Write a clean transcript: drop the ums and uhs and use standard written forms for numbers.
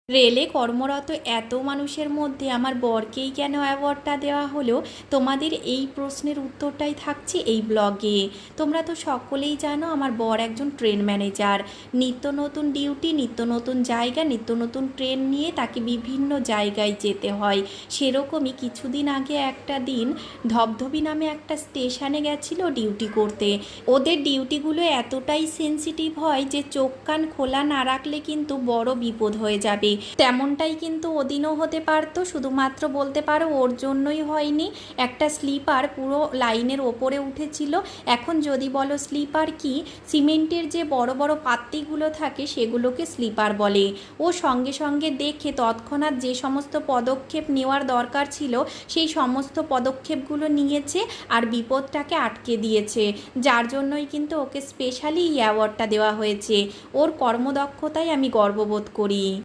রেলে কর্মরত এত মানুষের মধ্যে আমার বরকেই কেন অ্যাওয়ার্ডটা দেওয়া হলো? তোমাদের এই প্রশ্নের উত্তরটাই থাকছে এই ব্লগে। তোমরা তো সকলেই জানো আমার বর একজন ট্রেন ম্যানেজার। নিত্য নতুন ডিউটি, নিত্য নতুন জায়গা, নিত্য নতুন ট্রেন নিয়ে তাকে বিভিন্ন জায়গায় যেতে হয়। সেরকমই কিছুদিন আগে একটা দিন ধবধবি নামে একটা স্টেশনে গেছিল ডিউটি করতে। ওদের ডিউটিগুলো এতটাই সেন্সিটিভ হয় যে চোখ কান খোলা না রাখলে কিন্তু বড় বিপদ হয়ে যাবে। তেমনটাই কিন্তু ওদিনও হতে পারতো, শুধুমাত্র বলতে পারো ওর জন্যই হয়নি। একটা স্লিপার পুরো লাইনের ওপরে উঠেছিল। এখন যদি বলো স্লিপার কি, সিমেন্টের যে বড় বড় পাত্তিগুলো থাকে সেগুলোকে স্লিপার বলে। ও সঙ্গে সঙ্গে দেখে তৎক্ষণাৎ যে সমস্ত পদক্ষেপ নেওয়ার দরকার ছিল সেই সমস্ত পদক্ষেপগুলো নিয়েছে আর বিপদটাকে আটকে দিয়েছে। যার জন্যই কিন্তু ওকে স্পেশালি এই অ্যাওয়ার্ডটা দেওয়া হয়েছে। ওর কর্মদক্ষতায় আমি গর্ববোধ করি।